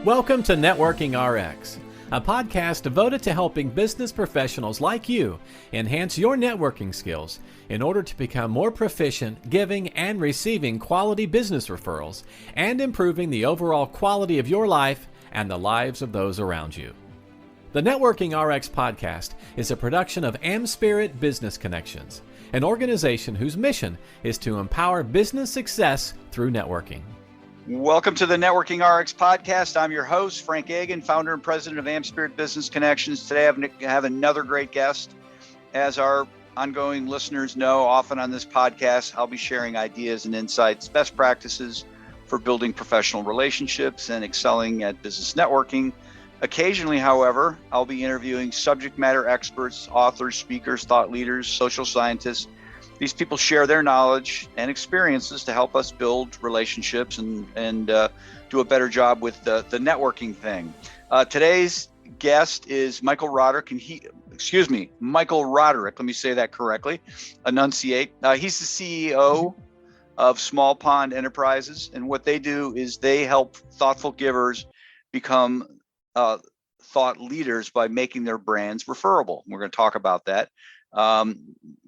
Welcome to Networking RX, a podcast devoted to helping business professionals like you enhance your networking skills in order to become more proficient giving and receiving quality business referrals and improving the overall quality of your life and the lives of those around you. The Networking RX podcast is a production of AmSpirit Business Connections, an organization whose mission is to empower business success through networking. Welcome to the Networking RX podcast. I'm your host, Frank Agan, founder and president of AmSpirit Business Connections. Today I have another great guest. As our ongoing listeners know, often on this podcast, I'll be sharing ideas and insights, best practices for building professional relationships and excelling at business networking. Occasionally, however, I'll be interviewing subject matter experts, authors, speakers, thought leaders, social scientists. These people share their knowledge and experiences to help us build relationships and do a better job with the networking thing. Today's guest is Michael Roderick, Michael Roderick. Let me say that correctly. Enunciate. He's the CEO of Small Pond Enterprises, and what they do is they help thoughtful givers become thought leaders by making their brands referable. We're going to talk about that.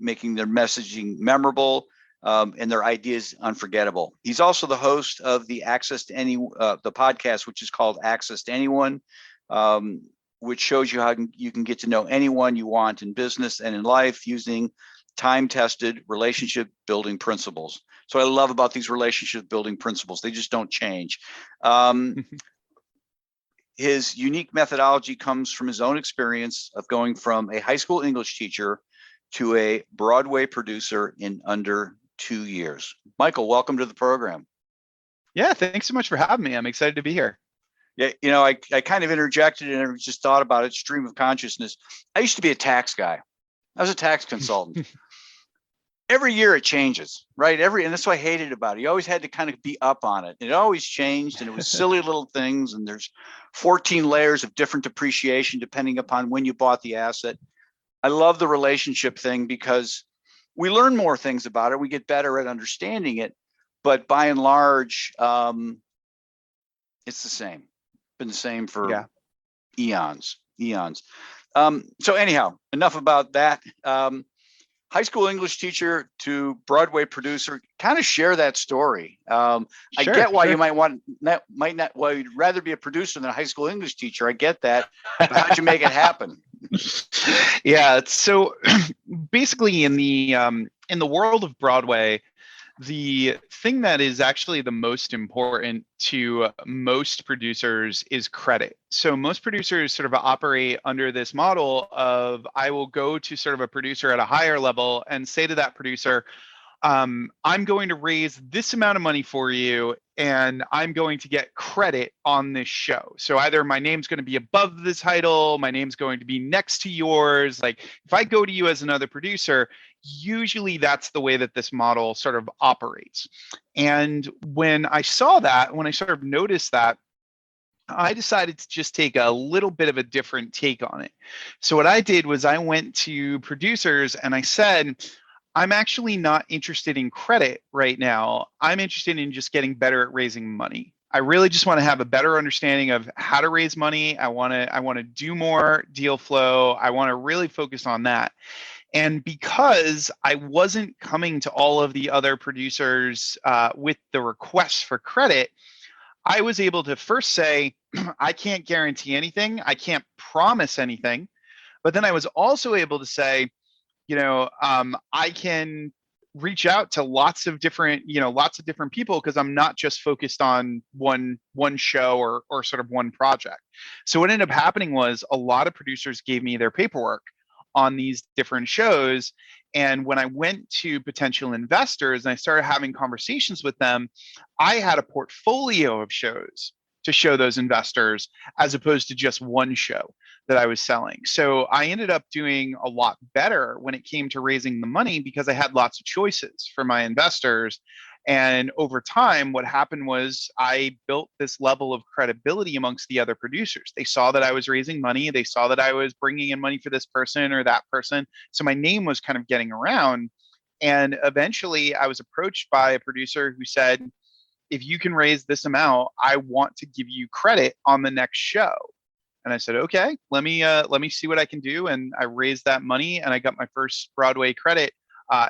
Making their messaging memorable and their ideas unforgettable. He's also the host of the the podcast, which is called Access to Anyone, which shows you how you can get to know anyone you want in business and in life using time-tested relationship-building principles. So I love about these relationship-building principles. They just don't change. His unique methodology comes from his own experience of going from a high school English teacher to a Broadway producer in under 2 years. Michael, welcome to the program. Yeah, thanks so much for having me. I'm excited to be here. Yeah, you know, I kind of interjected and I just thought about it, stream of consciousness. I used to be a tax guy. I was a tax consultant. Every year it changes, right? And that's what I hated about it. You always had to kind of be up on it. It always changed, and it was silly little things. And there's 14 layers of different depreciation depending upon when you bought the asset. I love the relationship thing because we learn more things about it. We get better at understanding it, but by and large, it's the same. Been the same for eons. So anyhow, enough about that. High school English teacher to Broadway producer, kind of share that story. I get why you why you'd rather be a producer than a high school English teacher. I get that. But how'd you make it happen? Yeah. So basically in the world of Broadway, the thing that is actually the most important to most producers is credit. So most producers sort of operate under this model of I will go to sort of a producer at a higher level and say to that producer, I'm going to raise this amount of money for you and I'm going to get credit on this show. So either my name's going to be above the title, my name's going to be next to yours. Like if I go to you as another producer, usually that's the way that this model sort of operates. And when I sort of noticed that, I decided to just take a little bit of a different take on it. So what I did was I went to producers and I said, I'm actually not interested in credit right now. I'm interested in just getting better at raising money. I really just want to have a better understanding of how to raise money. I want to do more deal flow. I want to really focus on that. And because I wasn't coming to all of the other producers with the requests for credit, I was able to first say, I can't guarantee anything. I can't promise anything. But then I was also able to say, I can reach out to lots of different people because I'm not just focused on one show or sort of one project. So what ended up happening was a lot of producers gave me their paperwork on these different shows. And when I went to potential investors and I started having conversations with them, I had a portfolio of shows to show those investors as opposed to just one show that I was selling. So I ended up doing a lot better when it came to raising the money because I had lots of choices for my investors. And over time, what happened was I built this level of credibility amongst the other producers. They saw that I was raising money. They saw that I was bringing in money for this person or that person. So my name was kind of getting around. And eventually I was approached by a producer who said, if you can raise this amount, I want to give you credit on the next show. And I said, okay, let me see what I can do. And I raised that money, and I got my first Broadway credit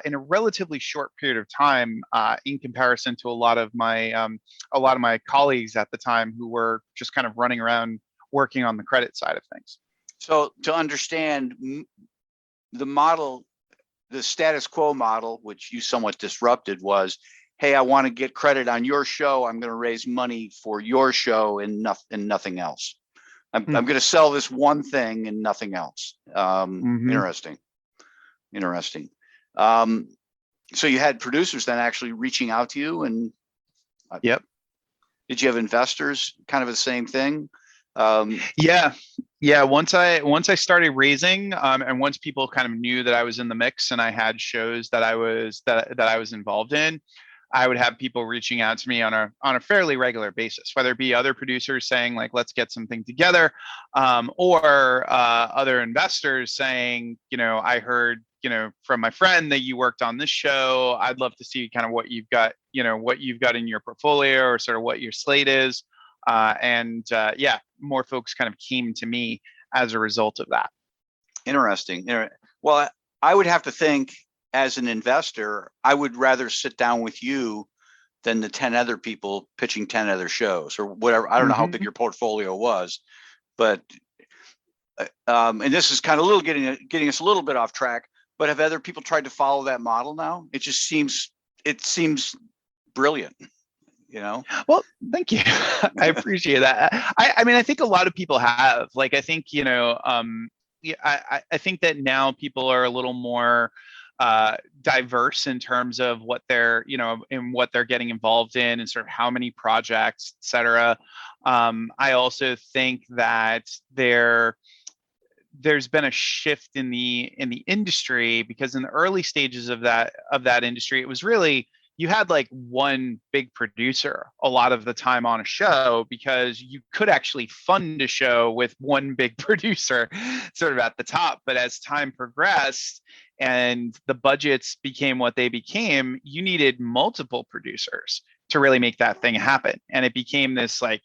in a relatively short period of time, in comparison to a lot of my colleagues at the time who were just kind of running around working on the credit side of things. So to understand the model, the status quo model, which you somewhat disrupted, was, hey, I want to get credit on your show. I'm going to raise money for your show and nothing else. I'm going to sell this one thing and nothing else. Interesting. So you had producers then actually reaching out to you, and yep. Did you have investors? Kind of the same thing. Yeah. Once I started raising, and once people kind of knew that I was in the mix and I had shows that I was involved in, I would have people reaching out to me on a fairly regular basis, whether it be other producers saying like, let's get something together, or other investors saying, I heard, from my friend that you worked on this show. I'd love to see kind of what you've got in your portfolio, or sort of what your slate is. More folks kind of came to me as a result of that. Interesting. Well, I would have to think, as an investor, I would rather sit down with you than the 10 other people pitching 10 other shows or whatever. I don't know how big your portfolio was, but and this is kind of getting us a little bit off track, but have other people tried to follow that model now? It seems brilliant. Well, thank you. I appreciate that. I think a lot of people have, like, I think, I think that now people are a little more diverse in terms of what they're, and what they're getting involved in, and sort of how many projects, et cetera. I also think that there's been a shift in the industry, because in the early stages of that industry, it was really, you had like one big producer a lot of the time on a show, because you could actually fund a show with one big producer sort of at the top. But as time progressed and the budgets became what they became, you needed multiple producers to really make that thing happen. And it became this, like,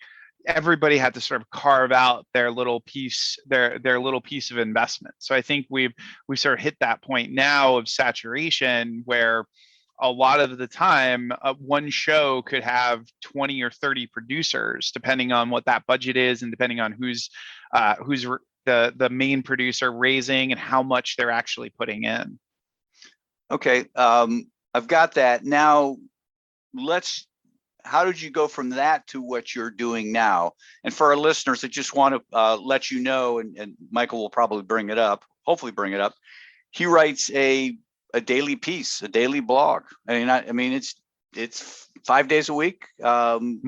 everybody had to sort of carve out their little piece, their little piece of investment. So I think we sort of hit that point now of saturation, where a lot of the time, one show could have 20 or 30 producers, depending on what that budget is, and depending on who's the main producer raising and how much they're actually putting in. Okay, I've got that. Now, how did you go from that to what you're doing now? And for our listeners, I just want to let you know, and Michael will probably hopefully bring it up. He writes a daily piece, a daily blog. I mean, it's 5 days a week. I'm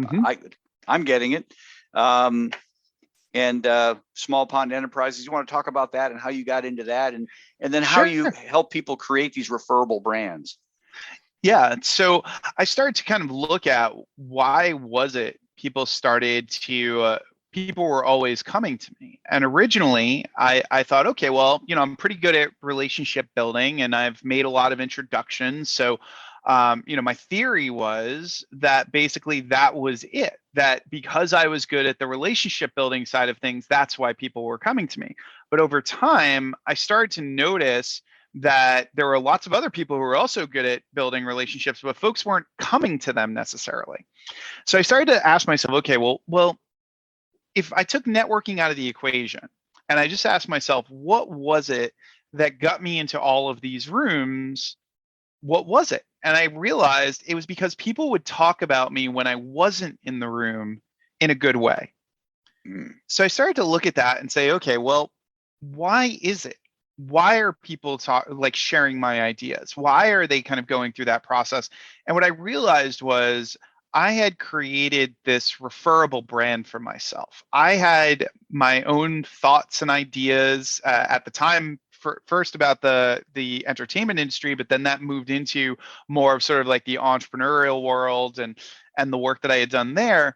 getting it. And Small Pond Enterprises. You want to talk about that and how you got into that, and then how you help people create these referable brands? Yeah. So I started to kind of look at, why was it people were always coming to me. And originally I thought, okay, well, I'm pretty good at relationship building, and I've made a lot of introductions. So, my theory was that basically that was it, that because I was good at the relationship building side of things, that's why people were coming to me. But over time, I started to notice that there were lots of other people who were also good at building relationships, but folks weren't coming to them necessarily. So I started to ask myself, okay, well, if I took networking out of the equation, and I just asked myself, what was it that got me into all of these rooms? What was it? And I realized it was because people would talk about me when I wasn't in the room in a good way. So I started to look at that and say, okay, well, why is it? Why are people sharing my ideas? Why are they kind of going through that process? And what I realized was, I had created this referable brand for myself. I had my own thoughts and ideas at the time, first about the entertainment industry, but then that moved into more of sort of like the entrepreneurial world and the work that I had done there.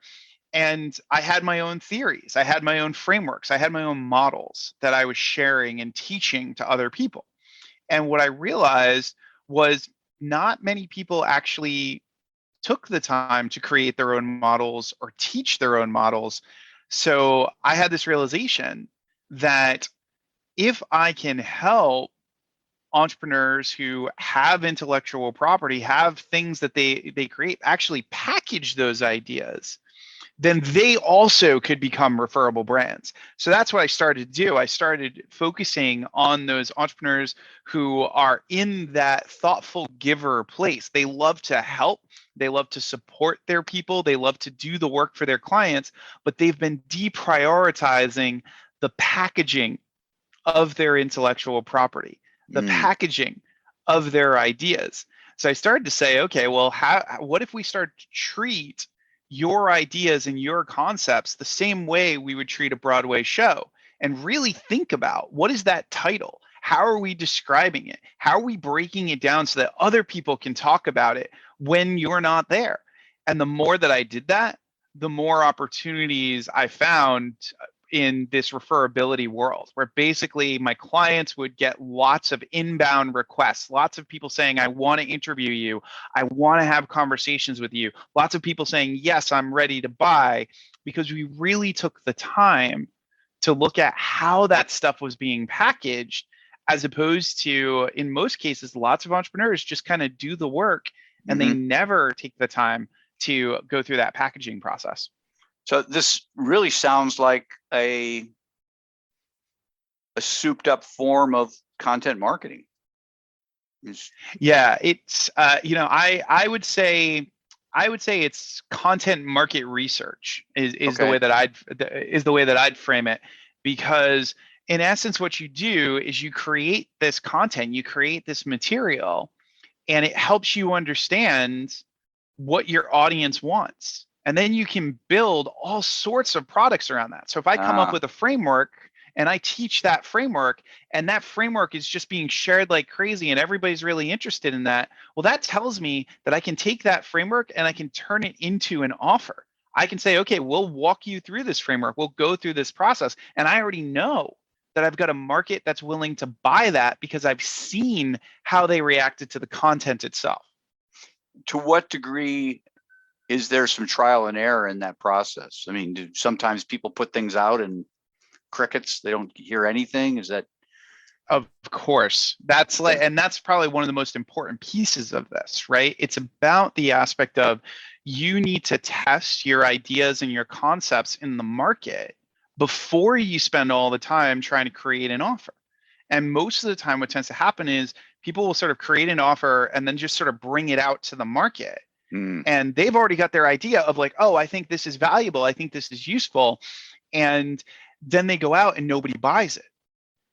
And I had my own theories. I had my own frameworks. I had my own models that I was sharing and teaching to other people. And what I realized was, not many people actually took the time to create their own models or teach their own models. So I had this realization that if I can help entrepreneurs who have intellectual property, have things that they create, actually package those ideas, then they also could become referable brands. So that's what I started to do. I started focusing on those entrepreneurs who are in that thoughtful giver place. They love to help, they love to support their people, they love to do the work for their clients, but they've been deprioritizing the packaging of their intellectual property, the packaging of their ideas. So I started to say, okay, well, what if we start to treat your ideas and your concepts the same way we would treat a Broadway show, and really think about, what is that title? How are we describing it? How are we breaking it down so that other people can talk about it when you're not there? And the more that I did that, the more opportunities I found in this referability world, where basically my clients would get lots of inbound requests, lots of people saying, I want to interview you, I want to have conversations with you, lots of people saying, yes, I'm ready to buy, because we really took the time to look at how that stuff was being packaged, as opposed to, in most cases, lots of entrepreneurs just kind of do the work and they never take the time to go through that packaging process. So this really sounds like a souped up form of content marketing. Yeah, it's I would say it's content market research is Okay. the way that I'd frame it, because in essence what you do is you create this content, you create this material, and it helps you understand what your audience wants. And then you can build all sorts of products around that. So if I come up with a framework and I teach that framework, and that framework is just being shared like crazy and everybody's really interested in that, well, that tells me that I can take that framework and I can turn it into an offer. I can say, okay, we'll walk you through this framework. We'll go through this process. And I already know that I've got a market that's willing to buy that because I've seen how they reacted to the content itself. To what degree is there some trial and error in that process? I mean, do sometimes people put things out and crickets, they don't hear anything? Is that? Of course. That's and that's probably one of the most important pieces of this, right? It's about the aspect of, you need to test your ideas and your concepts in the market before you spend all the time trying to create an offer. And most of the time what tends to happen is people will sort of create an offer and then just sort of bring it out to the market. And they've already got their idea of like, oh, I think this is valuable, I think this is useful. And then they go out and nobody buys it.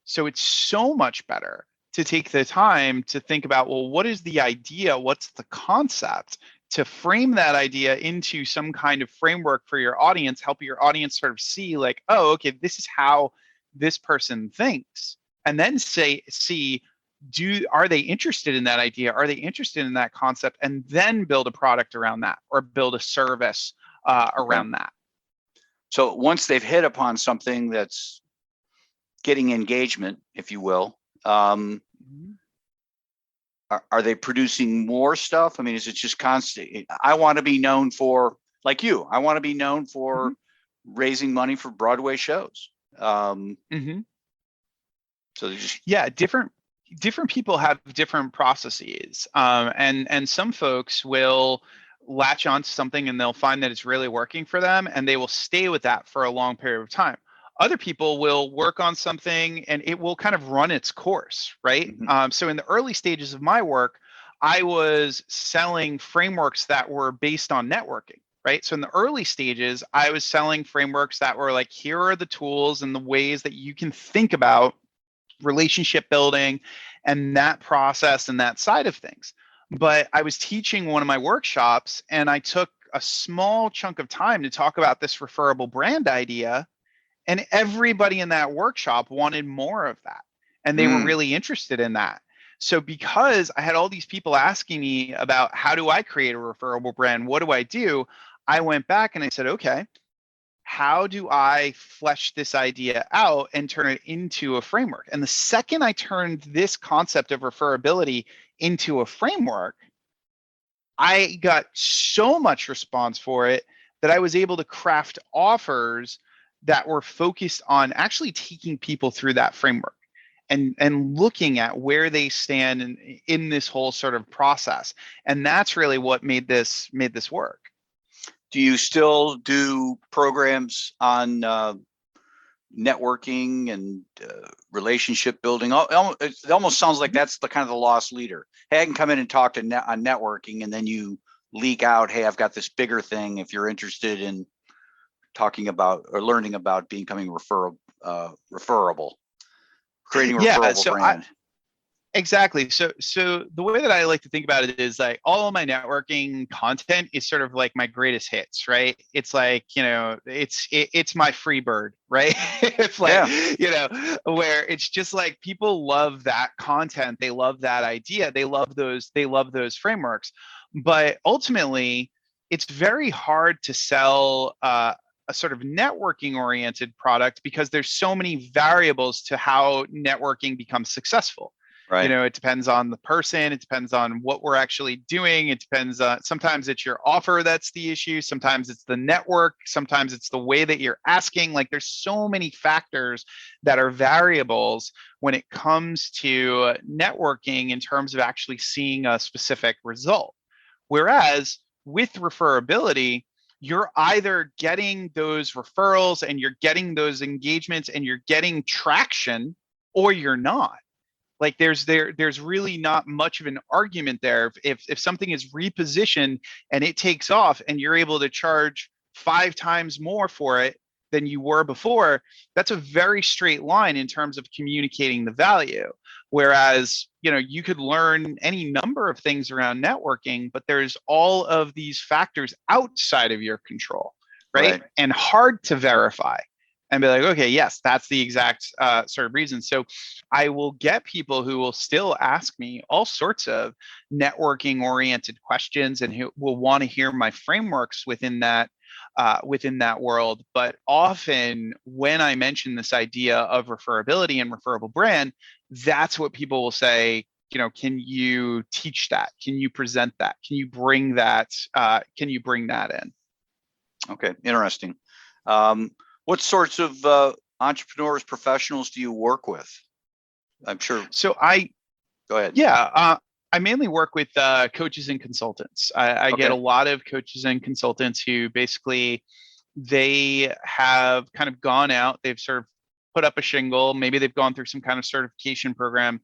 So it's so much better to take the time to think about, well, what is the idea? What's the concept? To frame that idea into some kind of framework for your audience, help your audience sort of see like, oh, okay, this is how this person thinks. And then are they interested in that idea? Are they interested in that concept? And then build a product around that, or build a service around that. So once they've hit upon something that's getting engagement, if you will, are they producing more stuff? I mean, is it just constant? I want to be known for, like you, I want to be known for raising money for Broadway shows. So just, yeah, different people have different processes, and some folks will latch on to something and they'll find that it's really working for them, and they will stay with that for a long period of time. Other people will work on something and it will kind of run its course, right? So in the early stages of my work, I was selling frameworks that were based on networking, right? So in the early stages, I was selling frameworks that were like, here are the tools and the ways that you can think about relationship building and that process and that side of things. But I was teaching one of my workshops and I took a small chunk of time to talk about this referable brand idea, and everybody in that workshop wanted more of that, and they were really interested in that. So because I had all these people asking me about, how do I create a referable brand? What do I do? I went back and I said, okay, how do I flesh this idea out and turn it into a framework? And the second I turned this concept of referability into a framework, I got so much response for it that I was able to craft offers that were focused on actually taking people through that framework and looking at where they stand in this whole sort of process. And that's really what made this work. Do you still do programs on networking and relationship building? It almost sounds like that's the kind of the lost leader. Hey, I can come in and talk to on networking, and then you leak out, hey, I've got this bigger thing if you're interested in talking about or learning about becoming referable, creating a referable brand. Exactly. So the way that I like to think about it is like all of my networking content is sort of like my greatest hits, right? It's like, it's my free bird, right? It's like, where it's just like people love that content, they love that idea, they love those frameworks. But ultimately, it's very hard to sell a sort of networking oriented product because there's so many variables to how networking becomes successful. Right. It depends on the person. It depends on what we're actually doing. It depends on, sometimes it's your offer that's the issue. Sometimes it's the network. Sometimes it's the way that you're asking. Like there's so many factors that are variables when it comes to networking in terms of actually seeing a specific result. Whereas with referability, you're either getting those referrals and you're getting those engagements and you're getting traction, or you're not. Like there's really not much of an argument there. If something is repositioned and it takes off and you're able to charge 5 times more for it than you were before, that's a very straight line in terms of communicating the value. Whereas, you could learn any number of things around networking, but there's all of these factors outside of your control, right? And hard to verify. And be like, okay, yes, that's the exact sort of reason. So I will get people who will still ask me all sorts of networking oriented questions and who will want to hear my frameworks within that world. But often when I mention this idea of referability and referable brand, that's what people will say, can you teach that? Can you present that? Can you bring that? In? Okay, interesting. What sorts of entrepreneurs, professionals do you work with? I'm sure. So go ahead. Yeah, I mainly work with coaches and consultants. I get a lot of coaches and consultants who basically they have kind of gone out, they've sort of put up a shingle, maybe they've gone through some kind of certification program,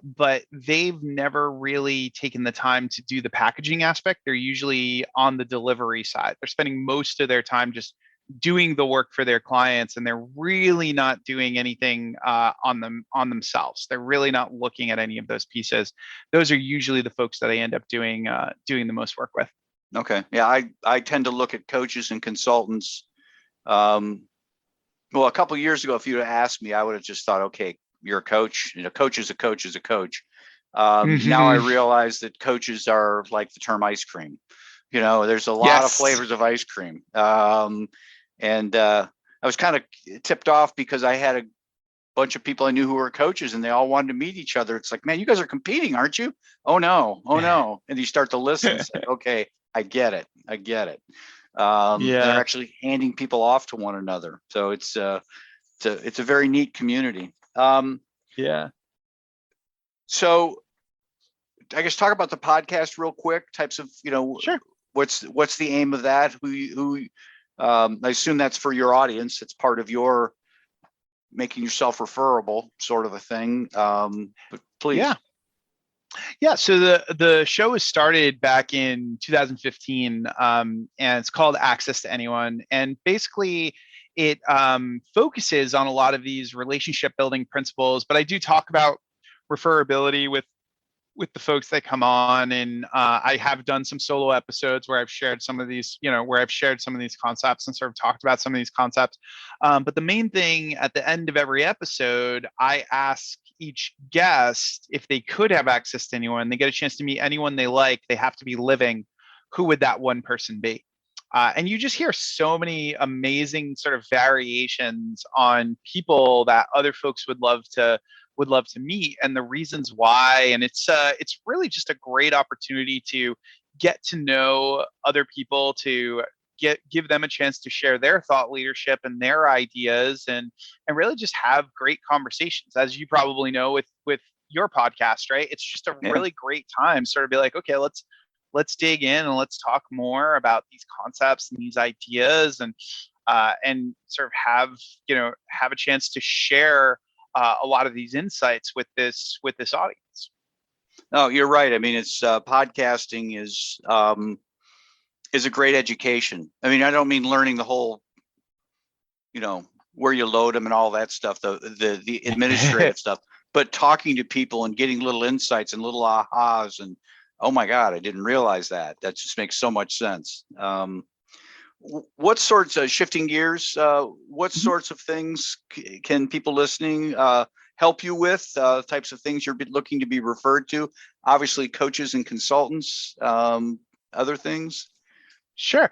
but they've never really taken the time to do the packaging aspect. They're usually on the delivery side. They're spending most of their time just doing the work for their clients, and they're really not doing anything on themselves. They're really not looking at any of those pieces. Those are usually the folks that I end up doing the most work with. Okay. Yeah, I tend to look at coaches and consultants. Well, a couple of years ago, if you'd have asked me, I would have just thought, okay, you're a coach. Coach is a coach is a coach. Now I realize that coaches are like the term ice cream. There's a lot of flavors of ice cream. And I was kind of tipped off because I had a bunch of people I knew who were coaches and they all wanted to meet each other. It's like, man, you guys are competing, aren't you? Oh no. And you start to listen and say, okay, I get it. They're actually handing people off to one another. So it's a very neat community. So I guess talk about the podcast real quick, types of, Sure. What's the aim of that? Who I assume that's for your audience. It's part of your making yourself referable sort of a thing. But please. Yeah. So the show was started back in 2015, and it's called Access to Anyone. And basically it focuses on a lot of these relationship building principles, but I do talk about referability with the folks that come on, and I have done some solo episodes where I've shared some of these, concepts and sort of talked about some of these concepts. But the main thing at the end of every episode, I ask each guest if they could have access to anyone, they get a chance to meet anyone they like, they have to be living, who would that one person be? And you just hear so many amazing sort of variations on people that other folks would love to meet and the reasons why. And it's really just a great opportunity to get to know other people, to give them a chance to share their thought leadership and their ideas, and really just have great conversations. As you probably know with your podcast, right? It's just a really great time sort of be like, okay, let's dig in and let's talk more about these concepts and these ideas, and sort of have a chance to share a lot of these insights with this audience. No, you're right. I mean, it's podcasting is a great education. I mean, I don't mean learning the whole, where you load them and all that stuff, the administrative stuff, but talking to people and getting little insights and little ahas and, oh my God, I didn't realize that. That just makes so much sense. What sorts of shifting gears, what sorts of things can people listening help you with, types of things you're looking to be referred to? Obviously, coaches and consultants, other things? Sure.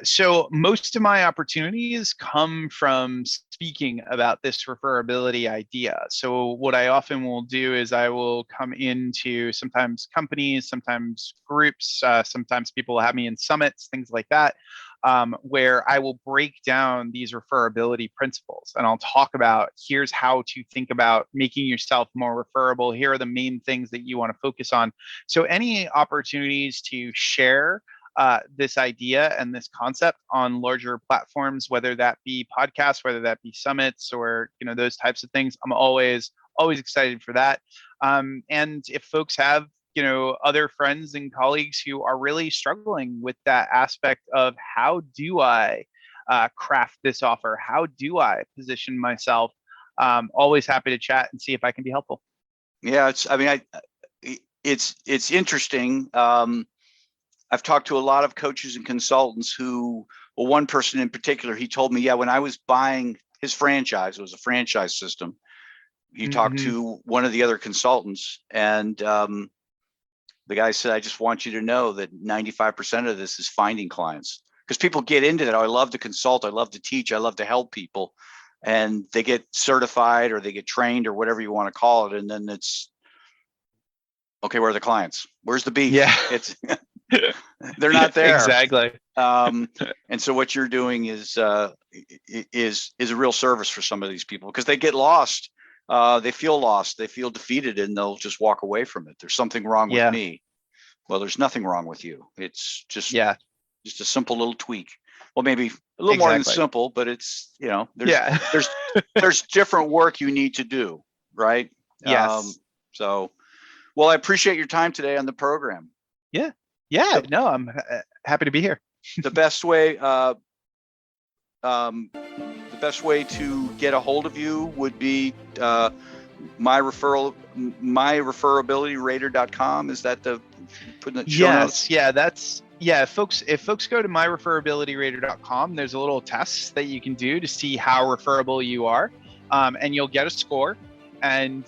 So most of my opportunities come from speaking about this referability idea. So what I often will do is I will come into sometimes companies, sometimes groups, sometimes people will have me in summits, things like that, where I will break down these referability principles, and I'll talk about, here's how to think about making yourself more referable. Here are the main things that you want to focus on. So any opportunities to share this idea and this concept on larger platforms, whether that be podcasts, whether that be summits, or those types of things, I'm always excited for that. And if folks have other friends and colleagues who are really struggling with that aspect of, how do I craft this offer? How do I position myself? Always happy to chat and see if I can be helpful. Yeah, it's interesting. I've talked to a lot of coaches and consultants who, well, one person in particular, he told me, when I was buying his franchise, it was a franchise system. He talked to one of the other consultants, and the guy said, I just want you to know that 95% of this is finding clients, because people get into that. Oh, I love to consult. I love to teach. I love to help people. And they get certified or they get trained or whatever you want to call it. And then it's, okay, where are the clients? Where's the beef? Yeah. It's they're not there. Exactly. And so what you're doing is a real service for some of these people, because they get lost. They feel lost. They feel defeated, and they'll just walk away from it. There's something wrong with me. Well, there's nothing wrong with you. It's just a simple little tweak. Well, maybe a little more than simple, but it's, there's different work you need to do, right? Yes. Well, I appreciate your time today on the program. Yeah. No, I'm happy to be here. The best way to get a hold of you would be myreferabilityrater.com. Is that the put in the show notes? If folks go to myreferabilityrater.com, there's a little test that you can do to see how referable you are, and you'll get a score. And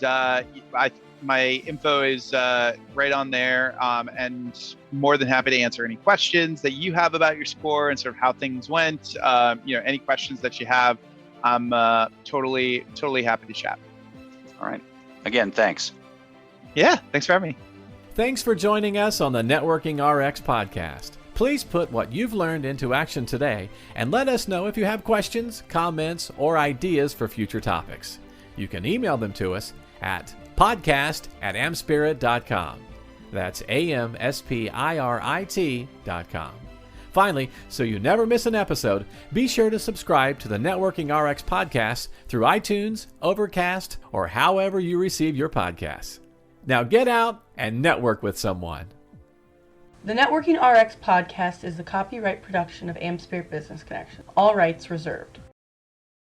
my info is right on there, and more than happy to answer any questions that you have about your score and sort of how things went. Any questions that you have, I'm totally happy to chat. All right. Again, thanks. Yeah, thanks for having me. Thanks for joining us on the Networking RX podcast. Please put what you've learned into action today, and let us know if you have questions, comments, or ideas for future topics. You can email them to us at podcast@amspirit.com. That's AMSPIRIT.com. Finally, so you never miss an episode, be sure to subscribe to the Networking RX podcast through iTunes, Overcast, or however you receive your podcasts. Now get out and network with someone. The Networking RX podcast is the copyright production of AmSpirit Business Connection. All rights reserved.